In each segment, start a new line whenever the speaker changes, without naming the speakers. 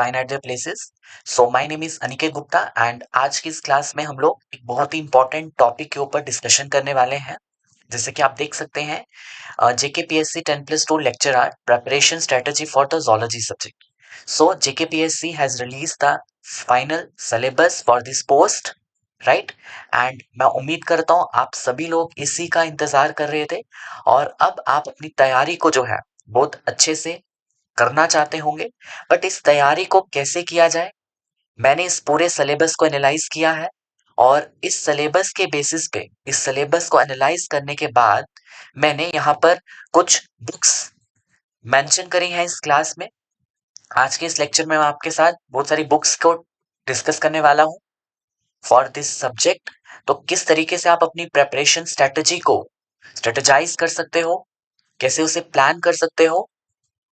fine at their places. So my name is Aniket Gupta and आज की इस class में हम लोग एक बहुत ही इम्पोर्टेंट टॉपिक के ऊपर डिस्कशन करने वाले हैं। जैसे कि आप देख सकते हैं JKPSC 10+2 lecture are preparation strategy for the zoology subject. So JKPSC has released the final syllabus for this post, right and मैं उम्मीद करता हूँ आप सभी लोग इसी का इंतजार कर रहे थे और अब आप अपनी तैयारी को जो है बहुत अच्छे से करना चाहते होंगे। बट इस तैयारी को कैसे किया जाए, मैंने इस पूरे सिलेबस को एनालाइज किया है और इस सिलेबस के बेसिस पे इस सिलेबस को एनालाइज करने के बाद मैंने यहाँ पर कुछ बुक्स मेंशन करी हैं इस क्लास में। आज के इस लेक्चर में मैं आपके साथ बहुत सारी बुक्स को डिस्कस करने वाला हूँ फॉर दिस सब्जेक्ट। तो किस तरीके से आप अपनी प्रेपरेशन स्ट्रेटजी को स्ट्रेटेजाइज कर सकते हो, कैसे उसे प्लान कर सकते हो,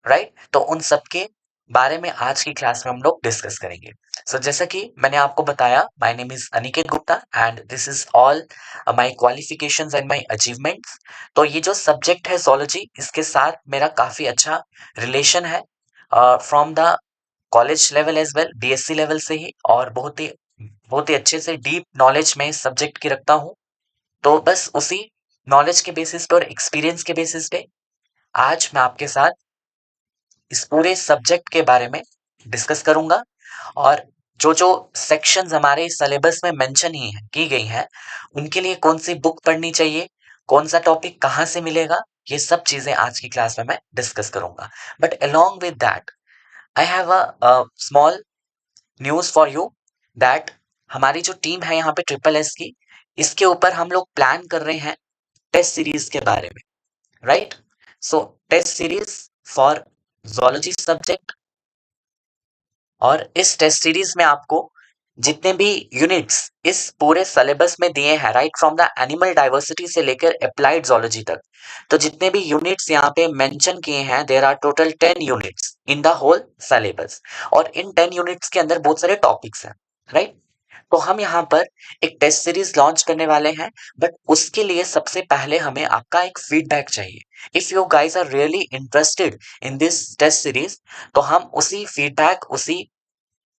राइट तो उन सब के बारे में आज की क्लास में हम लोग डिस्कस करेंगे। सो जैसा कि मैंने आपको बताया, my name is Aniket Gupta and this is all my qualifications and my achievements. तो ये जो सब्जेक्ट है zoology, इसके साथ मेरा काफी अच्छा रिलेशन है from the college level as well, BSc level से ही, और बहुत ही अच्छे से डीप नॉलेज मैं इस सब्जेक्ट की रखता हूँ। तो बस उसी नॉलेज के बेसिस पे और एक्सपीरियंस के बेसिस पे आज मैं आपके साथ इस पूरे सब्जेक्ट के बारे में डिस्कस करूंगा और जो जो सेक्शंस हमारे सिलेबस में मेंशन ही है की गई हैं उनके लिए कौन सी बुक पढ़नी चाहिए, कौन सा टॉपिक कहाँ से मिलेगा, ये सब चीजें आज की क्लास में मैं डिस्कस करूंगा। But along with that I have a small news for you that हमारी जो टीम है यहाँ पे ट्रिपल एस की, इसके ऊपर हम लोग प्लान कर रहे हैं टेस्ट सीरीज के बारे में, right. So test series for zoology subject, और इस टेस्ट सीरीज में आपको जितने भी यूनिट्स इस पूरे सिलेबस में दिए हैं, right from the animal diversity से लेकर अप्लाइड zoology तक, तो जितने भी यूनिट्स यहाँ पे मेंशन किए हैं, there are total 10 units in the whole syllabus. और इन 10 यूनिट्स के अंदर बहुत सारे टॉपिक्स हैं, राइट। तो हम यहाँ पर एक टेस्ट सीरीज लॉन्च करने वाले हैं, बट उसके लिए सबसे पहले हमें आपका एक फीडबैक चाहिए। If you guys are really interested in this test series, तो हम उसी फीडबैक, उसी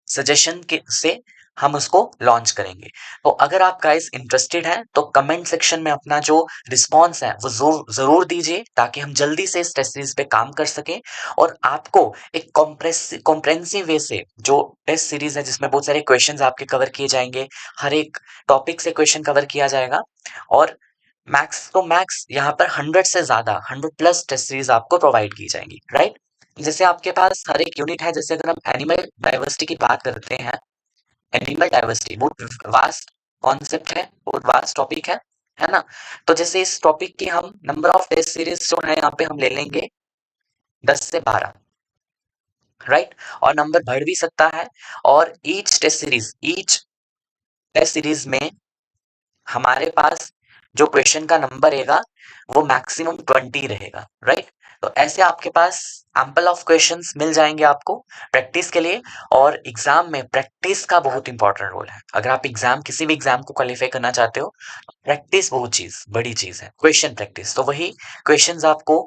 सजेशन के से हम उसको लॉन्च करेंगे। तो अगर आप गाइस इंटरेस्टेड हैं तो कमेंट सेक्शन में अपना जो रिस्पॉन्स है वो जरूर दीजिए, ताकि हम जल्दी से इस टेस्ट सीरीज पे काम कर सकें और आपको एक कॉम्प्रेहेंसिव वे से जो टेस्ट सीरीज है जिसमें बहुत सारे क्वेश्चंस आपके कवर किए जाएंगे, हर एक टॉपिक से क्वेश्चन कवर किया जाएगा, और मैक्स तो मैक्स यहाँ पर 100 से ज्यादा 100+ टेस्ट सीरीज आपको प्रोवाइड की जाएंगी, राइट। जैसे आपके पास हर एक यूनिट है, जैसे अगर हम एनिमल डाइवर्सिटी की बात करते हैं, एनिमल डाइवर्सिटी बहुत वास्ट कॉन्सेप्ट है, बहुत वास्ट टॉपिक है ना। तो जैसे इस टॉपिक की हम नंबर ऑफ टेस्ट सीरीज जो है यहाँ पे हम ले लेंगे 10 से 12, राइट। और नंबर बढ़ भी सकता है, और ईच टेस्ट सीरीज में हमारे पास जो क्वेश्चन का नंबर रहेगा वो मैक्सिमम 20 रहेगा, राइट। तो ऐसे आपके पास एम्पल ऑफ क्वेश्चंस मिल जाएंगे आपको प्रैक्टिस के लिए। और एग्जाम में प्रैक्टिस का बहुत इंपॉर्टेंट रोल है। अगर आप किसी भी एग्जाम को क्वालिफाई करना चाहते हो, प्रैक्टिस बहुत बड़ी चीज है, क्वेश्चन प्रैक्टिस। तो वही क्वेश्चंस आपको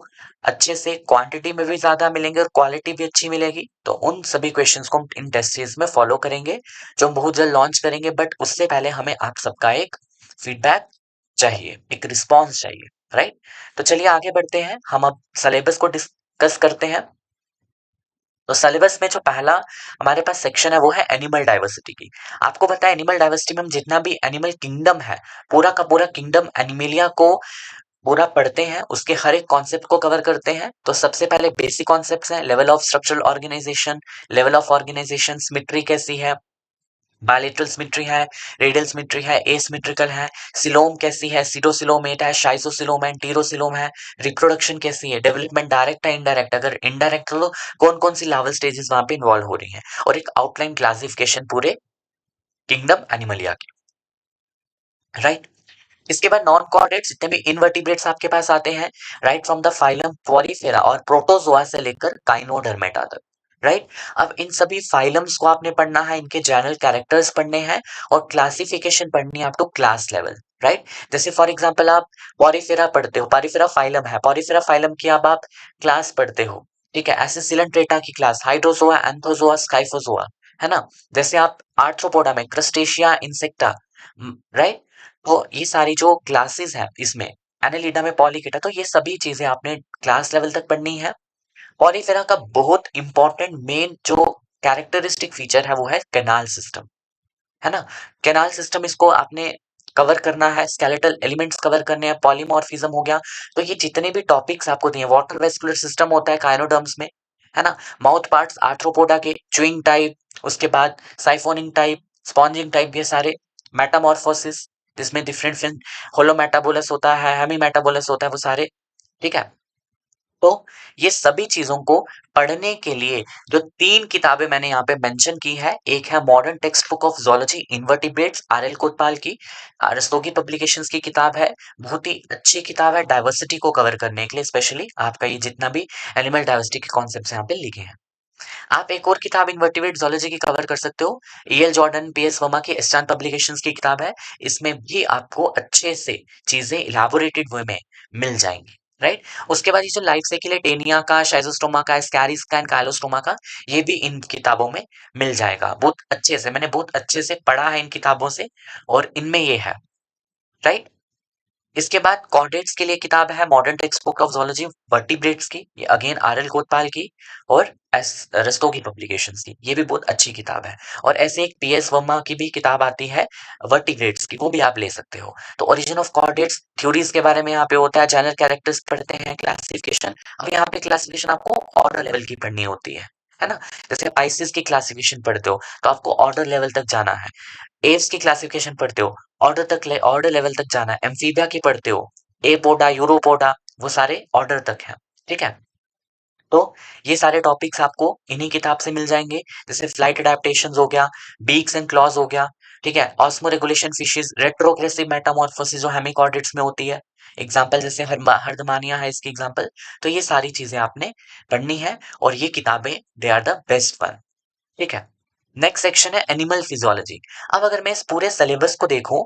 अच्छे से क्वांटिटी में भी ज्यादा मिलेंगे और क्वालिटी भी अच्छी मिलेगी। तो उन सभी क्वेश्चंस को हम इन टेस्ट सीरीज में फॉलो करेंगे, जो हम बहुत जल्द लॉन्च करेंगे। बट उससे पहले हमें आप सबका एक फीडबैक चाहिए, एक रिस्पॉन्स चाहिए, राइट। तो चलिए आगे बढ़ते हैं, हम अब सिलेबस को डिस्कस करते हैं। तो सिलेबस में जो पहला हमारे पास सेक्शन है वो है एनिमल डाइवर्सिटी की। आपको पता है एनिमल डाइवर्सिटी में हम जितना भी एनिमल किंगडम है, पूरा का पूरा किंगडम एनिमेलिया को पूरा पढ़ते हैं, उसके हर एक कॉन्सेप्ट को कवर करते हैं। तो सबसे पहले बेसिक कॉन्सेप्ट्स हैं, level of structural organisation, level of organisation, symmetry कैसी है, बायलेटरल सिमेट्री है, रेडियल सिमेट्री है, एसिमेट्रिकल है, सिलोम कैसी है, सीटोसिलोमेट है, शाइसोसिलोम है, टीरोसिलोम है, रिप्रोडक्शन कैसी है, डेवलपमेंट डायरेक्ट है इनडायरेक्ट, अगर इनडायरेक्ट तो कौन कौन सी लार्वल स्टेजेस वहां पे इन्वॉल्व हो रही हैं, और एक आउटलाइन क्लासिफिकेशन पूरे किंगडम एनिमलिया की, राइट। इसके बाद नॉन कॉर्डेट्स जितने भी इनवर्टिब्रेट्स आपके पास आते हैं, right from the phylum Porifera और प्रोटोजोआ से लेकर काइनोडर्मेटा तक, राइट। अब इन सभी फाइलम्स को आपने पढ़ना है, इनके जनरल कैरेक्टर्स पढ़ने हैं और क्लासिफिकेशन पढ़नी है up to class level, right. जैसे फॉर एग्जांपल आप पोरिफेरा पढ़ते हो, पोरिफेरा फाइलम है, पोरिफेरा फाइलम की अब आप क्लास पढ़ते हो, ठीक है, ऐसे सिलेंट्रेटा की क्लास हाइड्रोजोआ, एंथोजोआ, स्काइफोजोआ, है ना? जैसे आप आर्थ्रोपोडा में क्रस्टेशिया, इंसेक्टा, राइट? तो ये सारी जो क्लासेस हैं इसमें, एनालिडा में पॉलीकेटा, तो ये सभी चीजें आपने क्लास लेवल तक पढ़नी है। पॉलीफेरा का बहुत इंपॉर्टेंट मेन जो कैरेक्टरिस्टिक फीचर है वो है कैनाल सिस्टम, है ना? कैनाल सिस्टम इसको आपने कवर करना है, स्केलेटल एलिमेंट्स कवर करने हैं, पॉलीमॉर्फिज्म हो गया। तो ये जितने भी टॉपिक्स आपको दिए, वाटर वेस्कुलर सिस्टम होता है काइनोडर्म्स में, है ना? माउथ पार्ट्स आर्थ्रोपोडा के, च्यूइंग टाइप, उसके बाद साइफोनिंग टाइप, स्पॉन्जिंग टाइप, ये सारे मेटामॉर्फोसिस जिसमें डिफरेंट डिफरेंट होलोमेटाबोलस होता है, हेमीमेटाबोलस होता है, वो सारे, ठीक है? तो ये सभी चीजों को पढ़ने के लिए जो 3 किताबें मैंने यहाँ पे मेंशन की है, एक है modern text book of zoology invertebrates RL. कोतवाल की, रस्तोगी पब्लिकेशंस की किताब है। बहुत ही अच्छी किताब है डाइवर्सिटी को कवर करने के लिए, स्पेशली आपका ये जितना भी एनिमल डाइवर्सिटी के कॉन्सेप्ट्स यहाँ पे लिखे हैं। आप एक और किताब इनवर्टिब्रेट ज़ूलॉजी की कवर कर सकते हो, ई.एल. Jordan, PS. वर्मा की एस्टान पब्लिकेशंस की किताब है। इसमें भी आपको अच्छे से चीज़ें इलैबोरेटेड वे में मिल जाएँगी, राइट? उसके बाद ये जो लाइफ साइकिल है टेनिया का, शाइज़ोस्टोमा का, एस्कैरिस का एंड काइलोस्टोमा का, ये भी इन किताबों में मिल जाएगा। बहुत अच्छे से मैंने बहुत अच्छे से पढ़ा है इन किताबों से और इनमें ये है, राइट? इसके बाद कॉर्डेट्स के लिए किताब है modern text book of zoology vertebrates की, ये अगेन आर.एल. कोतवाल की और एस रस्तोगी पब्लिकेशंस की, ये भी बहुत अच्छी किताब है। और ऐसे एक पी.एस. वर्मा की भी किताब आती है वर्टिब्रेट्स की, वो भी आप ले सकते हो। तो ओरिजिन ऑफ कॉर्डेट्स, थ्योरीज के बारे में यहाँ पे होता है, जनरल कैरेक्टर्स पढ़ते हैं, क्लासिफिकेशन। अब यहाँ पे क्लासिफिकेशन आपको ऑर्डर लेवल की पढ़नी होती है ना? जैसे आप आइसिस की क्लासिफिकेशन पढ़ते हो तो आपको ऑर्डर लेवल तक जाना है। एव्स की क्लासिफिकेशन पढ़ते हो, ऑर्डर लेवल तक जाना है। एम्फीबिया की पढ़ते हो, एपोडा, यूरोपोडा, वो सारे ऑर्डर तक हैं, ठीक है? तो ये सारे टॉपिक्स आपको इन्हीं किताब से मिल जाएंगे। जैसे फ्लाइट अडेप्टेशंस हो गया, बीक्स एंड क्लॉज हो गया, ठीक है? Osmo regulation fishes, retrogressive Metamorphosis जो हेमिकॉर्डेट्स में होती है, एग्जाम्पल जैसे हर्दमानिया है इसकी एग्जाम्पल। तो ये सारी चीजें आपने पढ़नी है और ये किताबें they are the best one, ठीक है? नेक्स्ट सेक्शन है एनिमल फिजियोलॉजी। अब अगर मैं इस पूरे सिलेबस को देखूं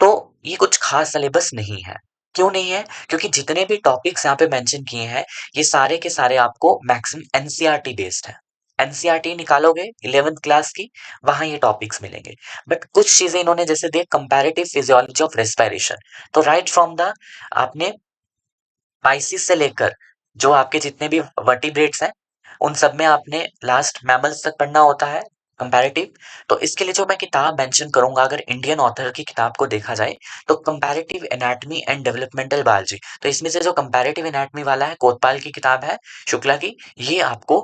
तो ये कुछ खास सिलेबस नहीं है। क्यों नहीं है? क्योंकि जितने भी टॉपिक्स यहाँ पे मेंशन किए हैं ये सारे के सारे आपको मैक्सिमम एनसीईआरटी बेस्ड है। एनसीईआरटी निकालोगे 11th क्लास की, वहां ये टॉपिक्स मिलेंगे। बट कुछ चीजें इन्होंने जैसे दिए कंपैरेटिव फिजियोलॉजी ऑफ रेस्पिरेशन, तो राइट फ्रॉम द आपने स्पाइसिस से लेकर जो आपके जितने भी वर्टिब्रेट्स हैं उन सब में आपने लास्ट मैमल्स तक पढ़ना होता है कंपैरेटिव। तो इसके लिए जो मैं किताब मेंशन करूंगा, अगर इंडियन ऑथर की किताब को देखा जाए तो comparative anatomy and developmental biology, तो इसमें से जो कंपैरेटिव एनाटॉमी वाला है कोतवाल की किताब है, शुक्ला की, ये आपको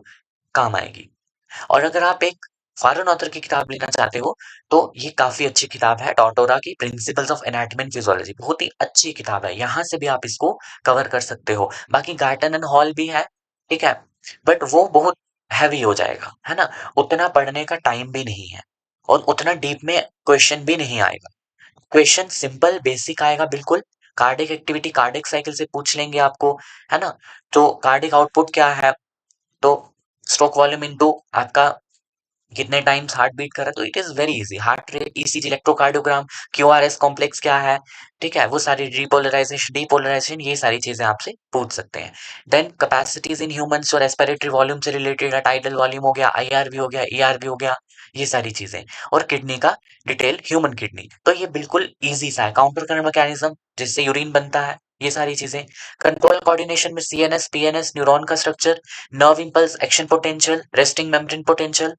काम आएगी। और अगर आप एक फॉरेन ऑथर की किताब लेना चाहते हो तो ये काफी अच्छी किताब है, टॉटोरा की principles of anatomy and physiology, बहुत ही अच्छी किताब है। यहाँ से भी आप इसको कवर कर सकते हो। बाकी गार्टन एंड हॉल भी है, ठीक है, बट वो बहुत हैवी हो जाएगा, है ना? उतना पढ़ने का टाइम भी नहीं है और उतना डीप में क्वेश्चन भी नहीं आएगा। क्वेश्चन सिंपल बेसिक आएगा बिल्कुल। कार्डिक एक्टिविटी कार्डिक साइकिल से पूछ लेंगे आपको, है ना? तो कार्डिक आउटपुट क्या है, तो स्ट्रोक वॉल्यूम इनटू आपका कितने टाइम्स हार्ट बीट कर रहा है, तो it is very easy. Heart rate, ECG, electrocardiogram, QRS complex क्या है, ठीक है, वो सारी रिपोलराइजेशन डीपोलराइजेशन, ये सारी चीजें आपसे पूछ सकते हैं। देन कैपेसिटीज इन ह्यूमंस और रेस्पिरेटरी वॉल्यूम से रिलेटेड है, टाइडल वॉल्यूम हो गया, आईआरवी हो गया, ईआरवी हो गया, ये सारी चीजें। और किडनी का डिटेल, ह्यूमन किडनी, तो ये बिल्कुल ईजी सा है। काउंटर करंट मैकेनिज्म जिससे यूरिन बनता है, ये सारी चीजें। कंट्रोल कोऑर्डिनेशन में सीएनएस, पीएनएस, न्यूरॉन का structure, nerve impulse, action potential, resting membrane potential,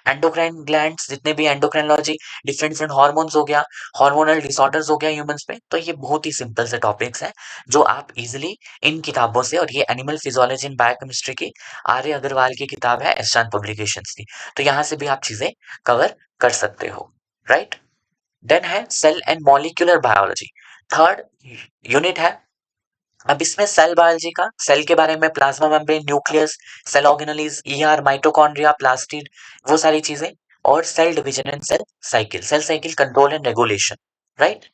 endocrine glands, जितने भी एंडोक्राइनोलॉजी, डिफरेंट डिफरेंट हार्मोन्स हो गया, हार्मोनल डिसऑर्डर्स हो गया ह्यूमंस में। तो ये बहुत ही सिंपल से टॉपिक्स हैं जो आप इजीली इन किताबों से, और ये एनिमल फिजियोलॉजी एंड बायोकेमिस्ट्री की आर्य अग्रवाल की किताब है एस्टान पब्लिकेशंस की, तो यहाँ से भी आप चीजें कवर कर सकते हो, राइट? देन है cell and molecular biology, third unit है। अब इसमें सेल बायोलॉजी का, सेल के बारे में, plasma membrane, nucleus, cell organelles, ER, mitochondria, plastid, वो सारी चीजें। और cell division and cell cycle control and regulation, right?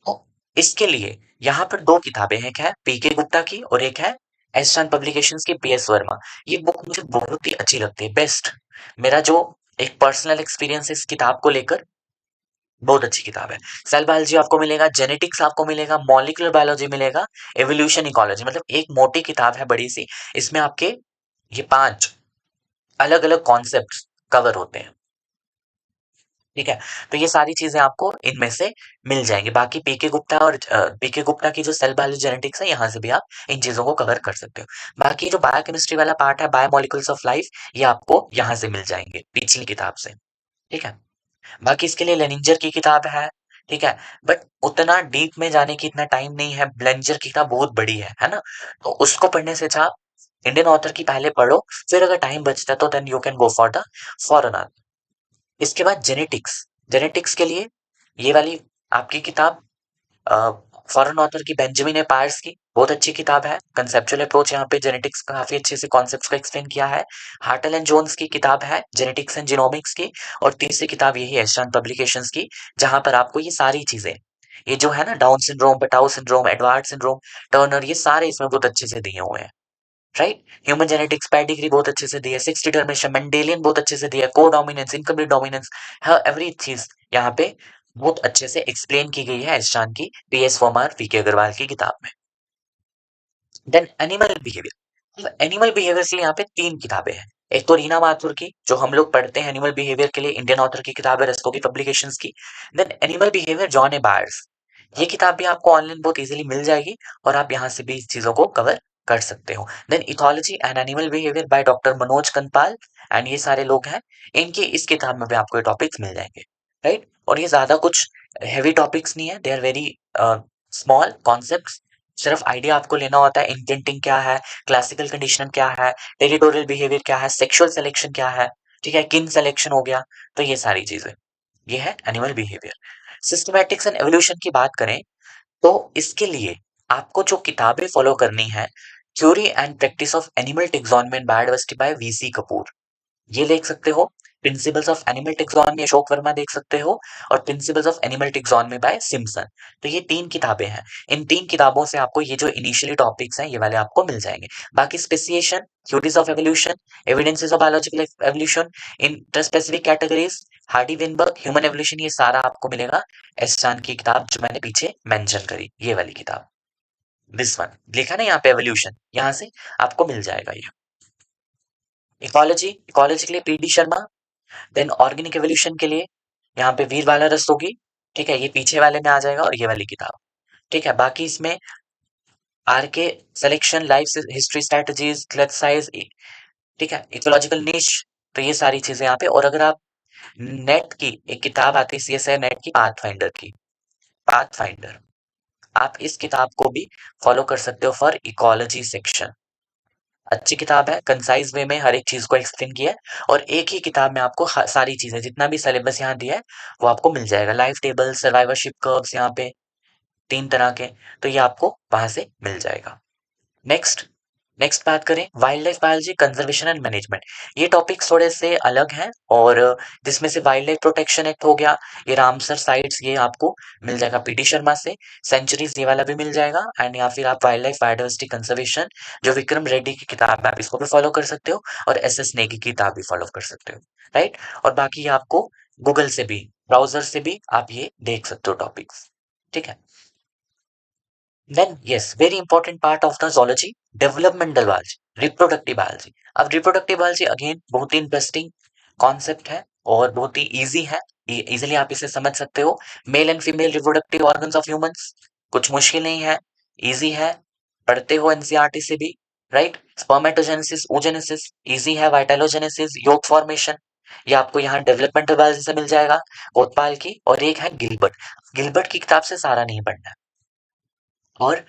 तो इसके लिए यहाँ पर दो किताबें हैं, एक है पीके गुप्ता की और एक है एस्टान पब्लिकेशंस की, पीएस वर्मा। ये बुक मुझे बहुत ही अच्छी लगती है, बेस्ट। मेरा जो एक पर्सनल एक्सपीरियंस है इस किताब को लेकर, बहुत अच्छी किताब है। सेल बायोलॉजी आपको मिलेगा, जेनेटिक्स आपको मिलेगा, मॉलिक्यूलर बायोलॉजी मिलेगा, एवोल्यूशन इकोलॉजी, मतलब एक मोटी किताब है बड़ी सी। इसमें आपके ये 5 अलग-अलग कॉन्सेप्ट्स कवर होते हैं। ठीक है? तो ये सारी चीज़ें आपको इनमें से मिल जाएँगी। बाकी पीके गुप्ता और पीके गुप्ता की जो सेल बायोलॉजी जेनेटिक्स है, यहाँ से भी आप इन चीज़ों को कवर कर सकते हो। बाकी जो बायोकेमिस्ट्री वाला पार्ट है, बायोमोलिक्यूल्स ऑफ लाइफ, ये आपको यहाँ से मिल जाएँगे, पिछली किताब से। ठीक है? बाकी इसके लिए लेनिंजर की किताब है, ठीक है? बट उतना डीप में जाने की इतना टाइम नहीं है, लेनिंजर की किताब बहुत बड़ी है ना? तो उसको पढ़ने से अच्छा आप इंडियन ऑथर की पहले पढ़ो, फिर अगर टाइम बचता है तो then you can go for the foreign author. इसके बाद जेनेटिक्स, जेनेटिक्स के लिए ये वाली आपकी किताब फॉरेन ऑथर की बेंजामिन ए पायर्स की बहुत अच्छी किताब है। कंसेप्चुअल अप्रोच यहाँ पे जेनेटिक्स का काफी अच्छे से कॉन्सेप्ट्स को एक्सप्लेन किया है। हार्टल एंड जोन्स की किताब है जेनेटिक्स एंड जीनोमिक्स की। और तीसरी किताब यही है एस्ट्रॉन पब्लिकेशंस की, जहां पर आपको ये सारी चीजें, ये जो है ना Down syndrome, Patau syndrome, Edward syndrome, Turner, ये सारे इसमें बहुत अच्छे से दिए हुए हैं। राइट? ह्यूमन जेनेटिक्स पेडिग्री बहुत अच्छे से दी है, 6 डिटर्मिनेशन, मेंडेलियन बहुत अच्छे से दिया है, कोडोमिनेंस, इनकम्प्लीट डोमिनेंस, हर एवरी चीज यहाँ पे बहुत अच्छे से एक्सप्लेन की गई है एस्ट्रान की पीएस फॉर्मार वीके अग्रवाल की किताब में। Then animal behaviour, animal behaviour के लिए यहाँ पे 3 किताबें हैं। एक तो रीना माथुर की, जो हम लोग पढ़ते हैं एनिमल बिहेवियर के लिए, इंडियन ऑथर की किताब है, रस्को की पब्लिकेशंस की। देन एनिमल बिहेवियर जॉन ए बायर्स, ये किताब भी आपको ऑनलाइन बहुत इजीली मिल जाएगी और आप यहाँ से भी इस चीजों को कवर कर सकते हो। Then ethology and animal behaviour by doctor Manoj Kampal, and ये सारे लोग हैं, इनकी इस किताब में भी आपको ये टॉपिक्स मिल जाएंगे। राइट? और ये ज्यादा कुछ हेवी टॉपिक्स नहीं है, they are very small concepts. सिर्फ आइडिया आपको लेना होता है, इंटेंटिंग क्या है, क्लासिकल कंडीशनर क्या है, टेरिटोरियल बिहेवियर क्या है, सेक्सुअल सिलेक्शन क्या है, ठीक है, किन सिलेक्शन हो गया, तो ये सारी चीजें, ये है animal behaviour. Systematics and evolution की बात करें तो इसके लिए आपको जो किताबें फॉलो करनी है, theory and practice of animal taxonomy and biodiversity by VC Kapoor, ये देख सकते हो। Principles of animal taxonomy Ashok Verma देख सकते हो, और principles of animal taxonomy by Simpson. तो ये 3 किताबें हैं। इन 3 किताबों से आपको ये जो इनिशियली टॉपिक्स हैं, ये वाले आपको मिल जाएंगे। बाकी speciation, theories of evolution, evidences of biological evolution, interspecific categories, Hardy Weinberg, human evolution, ये सारा आपको मिलेगा एस्टान की किताब जो मैंने पीछे मेंशन करी, ये वाली किताब, दिस वन लिखा ना यहाँ पे एवोल्यूशन, यहाँ से आपको मिल जाएगा ये। इकोलॉजी, इकोलॉजी के लिए PD Sharma. Then organic evolution के लिए यहाँ पे वीरबाला रस्तोगी, ठीक है, ये पीछे वाले में आ जाएगा, और ये वाली किताब, ठीक है। बाकी इसमें RK selection, life history, strategies, clutch size, ठीक है, इकोलॉजिकल निश, तो ये सारी चीजें यहाँ पे। और अगर आप नेट की एक किताब आती है सीएसआई नेट की, पाथ फाइंडर की, पाथ फाइंडर, आप इस किताब को भी फॉलो कर सकते हो फॉर इकोलॉजी सेक्शन। अच्छी किताब है, कंसाइज वे में हर एक चीज को एक्सप्लेन किया है, और एक ही किताब में आपको सारी चीजें, जितना भी सिलेबस यहाँ दिया है वो आपको मिल जाएगा। लाइफ टेबल, सर्वाइवरशिप कर्व्स, यहाँ पे 3 तरह के, तो ये आपको वहां से मिल जाएगा। नेक्स्ट, नेक्स्ट बात करें wild life biology, conservation and management. ये टॉपिक्स थोड़े से अलग हैं, और जिसमें से वाइल्ड लाइफ प्रोटेक्शन एक्ट हो गया, ये रामसर साइट्स, ये आपको मिल जाएगा पीडी शर्मा से। सेंचुरीज, ये वाला भी मिल जाएगा। एंड या फिर आप वाइल्ड लाइफ बायोडाइवर्सिटी कंजर्वेशन, जो विक्रम रेड्डी की किताब है, आप इसको भी फॉलो कर सकते हो, और एस एस नेगी की किताब भी फॉलो कर सकते हो। राइट? और बाकी आपको गूगल से भी, ब्राउजर से भी आप ये देख सकते हो टॉपिक्स। ठीक है? Then yes, very important part of the zoology, developmental biology, reproductive biology. अब reproductive biology again बहुत ही इंटरेस्टिंग कॉन्सेप्ट है और बहुत ही इजी है, इजीली आप इसे समझ सकते हो। Male and female reproductive organs of humans, कुछ मुश्किल नहीं है, इजी है, पढ़ते हो एनसीईआरटी से भी। राइट? स्पर्मेटोजेनेसिस, oogenesis इजी है, वाइटेलोजेनेसिस, योग फॉर्मेशन, ये आपको यहाँ डेवलपमेंटल बायोलॉजी से मिल जाएगा, कोतवाल की। और एक है गिलबर्ट, गिलबर्ट की किताब से सारा नहीं पढ़ना है, और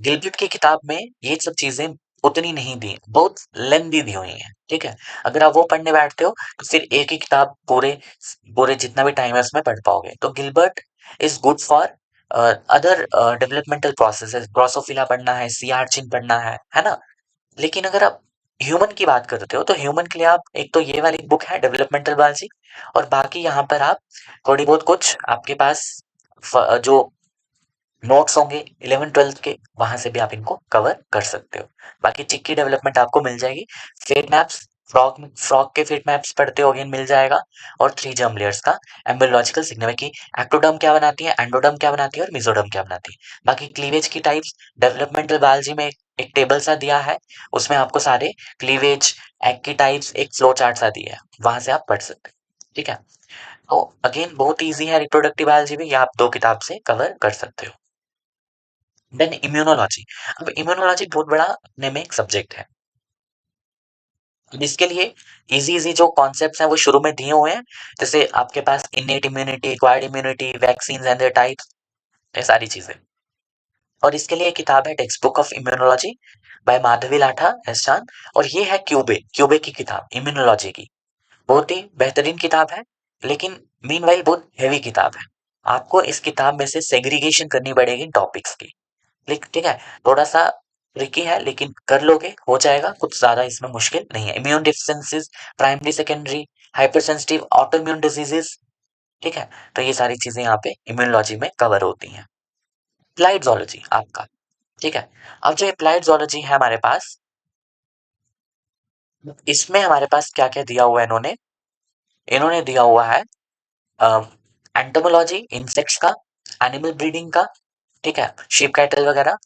गिलबर्ट की किताब में ये सब चीजें उतनी नहीं दी, बहुत लेंदी दी हुई हैं। ठीक है? अगर आप वो पढ़ने बैठते हो तो फिर एक ही किताब पूरे पूरे जितना भी टाइम है उसमें पढ़ पाओगे। तो Gilbert is good for other developmental processes, Drosophila पढ़ना है, सी आर्चिन पढ़ना है ना? लेकिन अगर आप ह्यूमन की बात करते हो तो ह्यूमन के लिए आप एक तो ये वाली बुक है डेवलपमेंटल बायोलॉजी, और बाकी यहाँ पर आप थोड़ी बहुत कुछ आपके पास जो नोट्स होंगे 11th-12th के, वहां से भी आप इनको कवर कर सकते हो। बाकी चिक्की डेवलपमेंट आपको मिल जाएगी, फेड मैप्स, फ्रॉग के फिट मैप्स पढ़ते हो, अगेन मिल जाएगा। और 3 जर्म लेयर्स का एम्ब्रियोलॉजिकल सिग्नम की एक्टोडर्म क्या बनाती है, एंडोडर्म क्या बनाती है और मेसोडर्म क्या बनाती है। बाकी क्लीवेज की टाइप्स डेवलपमेंटल बायोलॉजी में एक टेबल सा दिया है, उसमें आपको सारे क्लीवेज एग की टाइप्स एक फ्लो चार्ट सा दिया है, वहां से आप पढ़ सकते हैं। ठीक है, तो अगेन बहुत ईजी है रिप्रोडक्टिव बायोलॉजी भी, ये आप 2 किताब से कवर कर सकते हो। Then immunology. अब इम्यूनोलॉजी बहुत बड़ा अपने में एक सब्जेक्ट है। अब इसके लिए इजी जो कॉन्सेप्ट्स हैं वो शुरू में दिए हुए हैं, जैसे आपके पास innate immunity, acquired immunity, vaccine and their types, ये सारी चीजें। और इसके लिए एक किताब है text book of immunology by Madhavi Latha S Chand, और ये है क्यूबे क्यूबे की किताब इम्यूनोलॉजी की। बहुत ही बेहतरीन किताब है, लेकिन मीनवाइल बहुत हेवी किताब है। आपको इस किताब में से सेग्रीगेशन करनी पड़ेगी टॉपिक्स की। ठीक है, थोड़ा सा ट्रिकी है, लेकिन कर लोगे हो जाएगा, कुछ ज्यादा इसमें मुश्किल नहीं है। Immune deficiencies, primary secondary, hyper sensitive auto immune diseases. ठीक है, तो ये सारी चीजें यहाँ पे इम्यूनोलॉजी में कवर होती हैं। अप्लाइड जोलॉजी आपका, ठीक है। अब जो अप्लाइड जोलॉजी है हमारे पास, इसमें हमारे पास क्या क्या दिया हुआ है इन्होंने, इन्होंने दिया हुआ है एंटोमोलॉजी इंसेक्ट्स का, एनिमल ब्रीडिंग का, ठीक है, शीप कैटल वगैरह,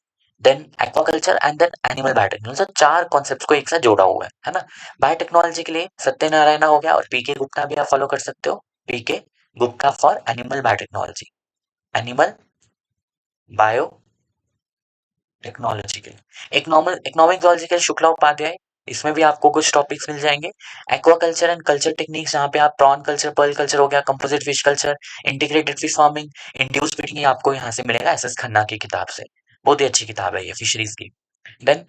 then aquaculture and then animal biotechnology. तो 4 कॉन्सेप्ट्स को एक साथ जोड़ा हुआ है ना। बायोटेक्नोलॉजी के लिए सत्यनारायणा हो गया, और पीके गुप्ता भी आप फॉलो कर सकते हो, PK Gupta for animal biotechnology, animal bio technology के लिए। इकोनॉमिक जोलॉजी के लिए शुक्ला उपाध्याय, इसमें भी आपको कुछ टॉपिक्स मिल जाएंगे। एक्वाकल्चर एंड कल्चर टेक्निक्स, जहाँ पे आप प्रॉन कल्चर, पर्ल कल्चर हो गया, composite fish culture, integrated fish farming, induce feeding, आपको यहाँ से मिलेगा एस एस खन्ना की किताब से। बहुत ही अच्छी किताब है ये फिशरीज की। देन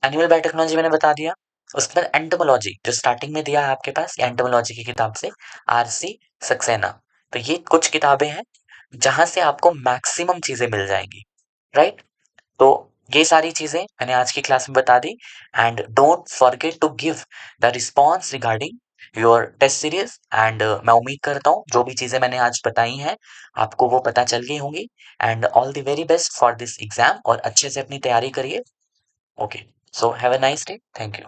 एनिमल बायोटेक्नोलॉजी मैंने बता दिया। उसके बाद एंटोमोलॉजी जो स्टार्टिंग में दिया है आपके पास, एंटोमोलॉजी की किताब से आरसी सक्सेना। तो ये कुछ किताबें हैं जहां से आपको मैक्सिमम चीजें मिल जाएंगी, राइट। तो ये सारी चीजें मैंने आज की क्लास में बता दी। And don't forget to give the response regarding your test series. And मैं उम्मीद करता हूँ जो भी चीजें मैंने आज बताई हैं आपको वो पता चल गई होंगी। And all the very best for this exam, और अच्छे से अपनी तैयारी करिए। Okay, so have a nice day, thank you.